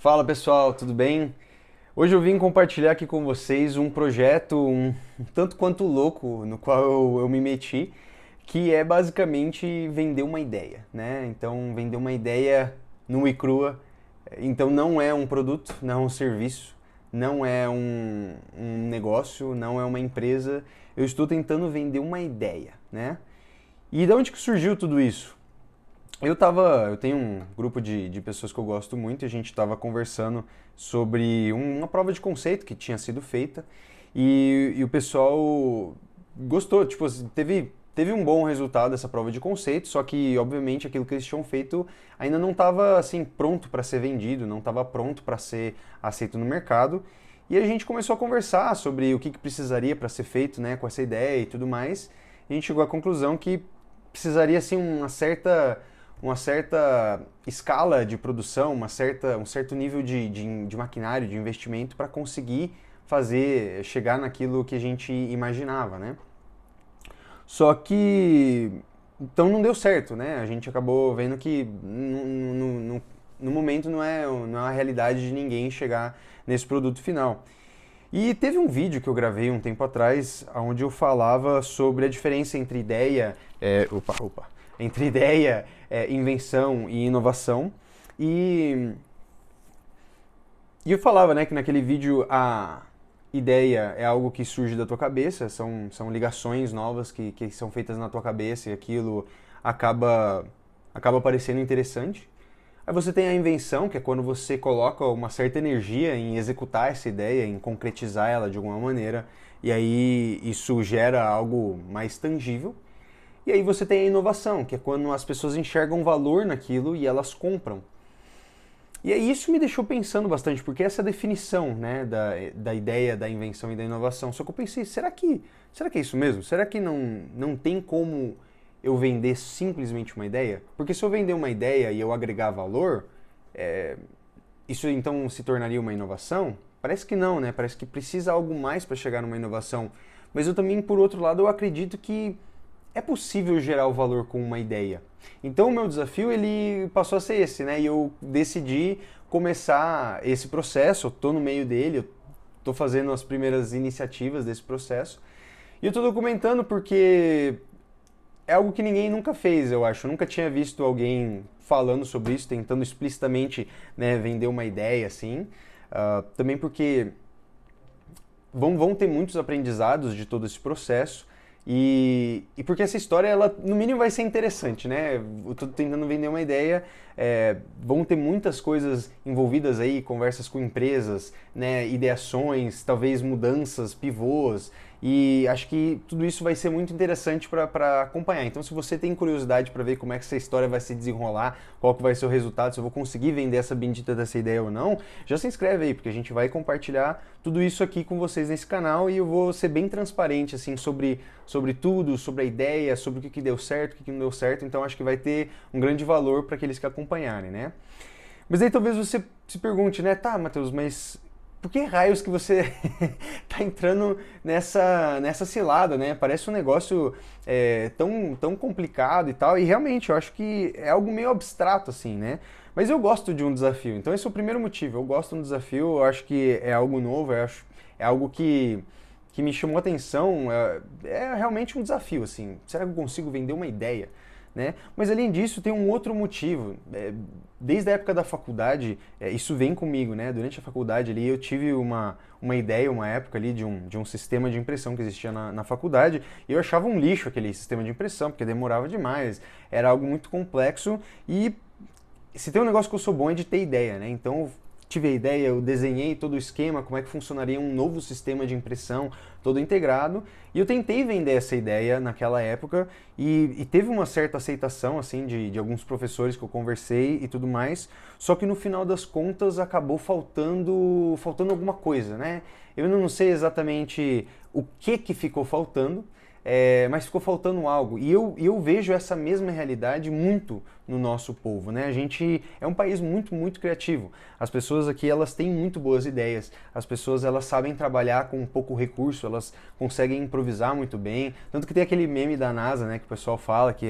Fala pessoal, tudo bem? Hoje eu vim compartilhar aqui com vocês um projeto um tanto quanto louco no qual eu me meti, que é basicamente vender uma ideia, né? Então, vender uma ideia nua e crua. Então, não é um produto, não é um serviço, não é um negócio, não é uma empresa. Eu estou tentando vender uma ideia, né? E de onde que surgiu tudo isso? Eu tenho um grupo de pessoas que eu gosto muito e a gente estava conversando sobre uma prova de conceito que tinha sido feita e o pessoal gostou, tipo, assim, teve um bom resultado dessa prova de conceito, só que obviamente aquilo que eles tinham feito ainda não estava assim pronto para ser vendido, não estava pronto para ser aceito no mercado. E a gente começou a conversar sobre o que precisaria para ser feito, né, com essa ideia e tudo mais. E a gente chegou à conclusão que precisaria assim uma certa escala de produção, um certo nível de maquinário, de investimento para conseguir chegar naquilo que a gente imaginava, né? Só que, então não deu certo, né? A gente acabou vendo que no momento não é a realidade de ninguém chegar nesse produto final. E teve um vídeo que eu gravei um tempo atrás, onde eu falava sobre a diferença entre entre ideia, invenção e inovação. E, e eu falava, né, que naquele vídeo a ideia é algo que surge da tua cabeça, são ligações novas que são feitas na tua cabeça e aquilo acaba, acaba parecendo interessante. Aí você tem a invenção, que é quando você coloca uma certa energia em executar essa ideia, em concretizar ela de alguma maneira, e aí isso gera algo mais tangível. E aí você tem a inovação, que é quando as pessoas enxergam valor naquilo e elas compram. E aí isso me deixou pensando bastante, porque essa definição, né, da ideia, da invenção e da inovação. Só que eu pensei, será que é isso mesmo? Será que não tem como eu vender simplesmente uma ideia? Porque se eu vender uma ideia e eu agregar valor, é, isso então se tornaria uma inovação? Parece que não, né? Parece que precisa algo mais para chegar numa inovação. Mas eu também, por outro lado, eu acredito que é possível gerar o valor com uma ideia. Então o meu desafio ele passou a ser esse, né? E eu decidi começar esse processo, eu tô no meio dele, eu tô fazendo as primeiras iniciativas desse processo. E eu tô documentando porque é algo que ninguém nunca fez, eu acho. Eu nunca tinha visto alguém falando sobre isso, tentando explicitamente, né, vender uma ideia assim. Também porque vão ter muitos aprendizados de todo esse processo. E porque essa história, ela no mínimo vai ser interessante, né? Eu tô tentando vender uma ideia, vão ter muitas coisas envolvidas aí, conversas com empresas, né? Ideações, talvez mudanças, pivôs, e acho que tudo isso vai ser muito interessante para acompanhar. Então, se você tem curiosidade para ver como é que essa história vai se desenrolar, qual que vai ser o resultado, se eu vou conseguir vender essa bendita dessa ideia ou não, já se inscreve aí, porque a gente vai compartilhar tudo isso aqui com vocês nesse canal e eu vou ser bem transparente assim sobre tudo, sobre a ideia, sobre o que deu certo, o que não deu certo. Então acho que vai ter um grande valor para aqueles que acompanharem, né? Mas aí talvez você se pergunte, né? Tá, Matheus, mas por que raios que você tá entrando nessa cilada, né? Parece um negócio tão complicado e tal. E realmente, eu acho que é algo meio abstrato, assim, né? Mas eu gosto de um desafio. Então esse é o primeiro motivo. Eu gosto de um desafio, eu acho que é algo novo, é algo que me chamou a atenção. É realmente um desafio, assim. Será que eu consigo vender uma ideia? Né? Mas além disso, tem um outro motivo. Desde a época da faculdade, isso vem comigo, né? Durante a faculdade ali, eu tive uma ideia, uma época ali de um sistema de impressão que existia na faculdade, e eu achava um lixo aquele sistema de impressão, porque demorava demais, era algo muito complexo, e se tem um negócio que eu sou bom é de ter ideia, né? Então eu tive a ideia, eu desenhei todo o esquema, como é que funcionaria um novo sistema de impressão todo integrado, e eu tentei vender essa ideia naquela época e teve uma certa aceitação assim de alguns professores que eu conversei e tudo mais, só que no final das contas acabou faltando alguma coisa, né? Eu não sei exatamente o que ficou faltando, mas ficou faltando algo. E eu vejo essa mesma realidade muito no nosso povo, né? A gente é um país muito, muito criativo. As pessoas aqui, elas têm muito boas ideias. As pessoas, elas sabem trabalhar com pouco recurso, elas conseguem improvisar muito bem. Tanto que tem aquele meme da NASA, né, que o pessoal fala que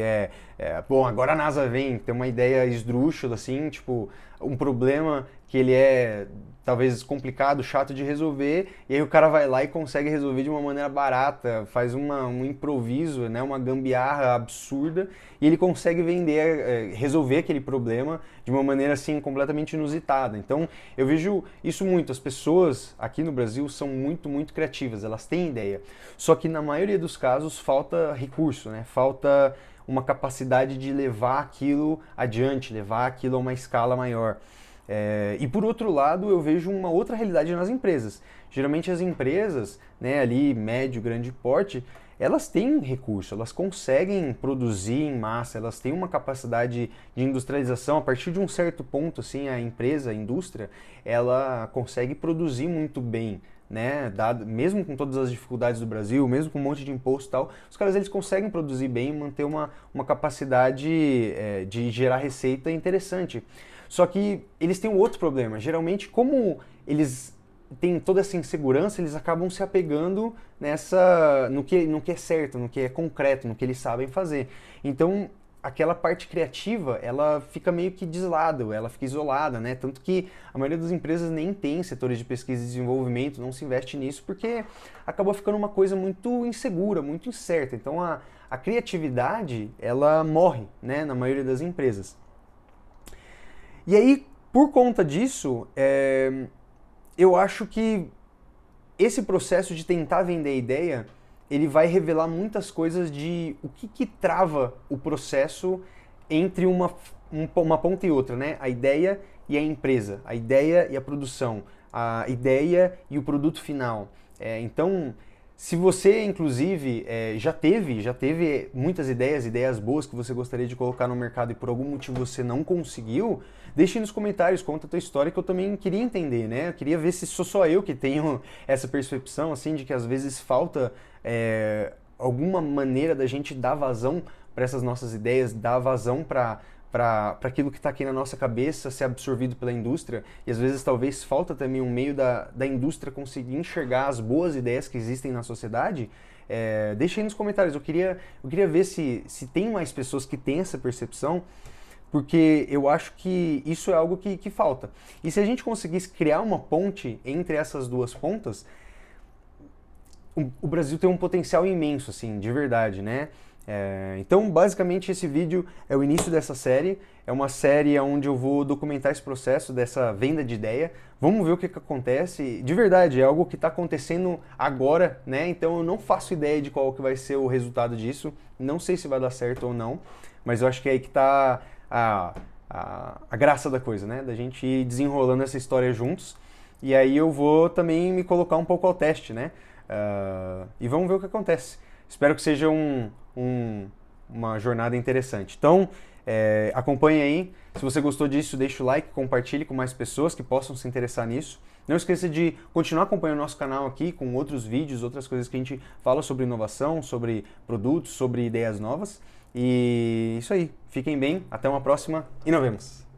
bom, agora a NASA vem, tem uma ideia esdrúxula, assim, tipo, um problema que ele é talvez complicado, chato de resolver, e aí o cara vai lá e consegue resolver de uma maneira barata, faz um improviso, né, uma gambiarra absurda, e ele consegue resolver aquele problema de uma maneira assim completamente inusitada. Então eu vejo isso muito, as pessoas aqui no Brasil são muito, muito criativas, elas têm ideia, só que na maioria dos casos falta recurso, né, falta uma capacidade de levar aquilo adiante, levar aquilo a uma escala maior. E por outro lado, eu vejo uma outra realidade nas empresas. Geralmente as empresas, né, ali médio, grande porte, elas têm recurso, elas conseguem produzir em massa, elas têm uma capacidade de industrialização. A partir de um certo ponto, assim, a empresa, a indústria, ela consegue produzir muito bem, né, mesmo com todas as dificuldades do Brasil, mesmo com um monte de imposto e tal, os caras eles conseguem produzir bem e manter uma capacidade de gerar receita interessante. Só que eles têm um outro problema. Geralmente, como eles têm toda essa insegurança, eles acabam se apegando no que é certo, no que é concreto, no que eles sabem fazer. Então, aquela parte criativa, ela fica meio que de lado, ela fica isolada, né? Tanto que a maioria das empresas nem tem setores de pesquisa e desenvolvimento, não se investe nisso, porque acaba ficando uma coisa muito insegura, muito incerta. Então, a criatividade, ela morre, né, na maioria das empresas. E aí, por conta disso, eu acho que esse processo de tentar vender a ideia, ele vai revelar muitas coisas de o que trava o processo entre uma ponta e outra, né? A ideia e a empresa, a ideia e a produção, a ideia e o produto final. Então, se você, inclusive, já teve muitas ideias boas que você gostaria de colocar no mercado e por algum motivo você não conseguiu, deixe nos comentários, conta a tua história que eu também queria entender, né? Eu queria ver se sou só eu que tenho essa percepção, assim, de que às vezes falta alguma maneira da gente dar vazão para essas nossas ideias, dar vazão para aquilo que está aqui na nossa cabeça ser absorvido pela indústria, e às vezes talvez falta também um meio da indústria conseguir enxergar as boas ideias que existem na sociedade. Deixa aí nos comentários, eu queria ver se tem mais pessoas que têm essa percepção, porque eu acho que isso é algo que falta. E se a gente conseguisse criar uma ponte entre essas duas pontas, o Brasil tem um potencial imenso, assim, de verdade, né? Então, basicamente, esse vídeo é o início dessa série. É uma série onde eu vou documentar esse processo dessa venda de ideia. Vamos ver o que acontece. De verdade, é algo que está acontecendo agora, né? Então, eu não faço ideia de qual que vai ser o resultado disso. Não sei se vai dar certo ou não, mas eu acho que é aí que está a graça da coisa, né? Da gente ir desenrolando essa história juntos. E aí eu vou também me colocar um pouco ao teste, né? E vamos ver o que acontece. Espero que seja uma jornada interessante. Então, acompanhe aí. Se você gostou disso, deixa o like, compartilhe com mais pessoas que possam se interessar nisso. Não esqueça de continuar acompanhando o nosso canal aqui com outros vídeos, outras coisas que a gente fala sobre inovação, sobre produtos, sobre ideias novas. E isso aí. Fiquem bem, até uma próxima e nos vemos!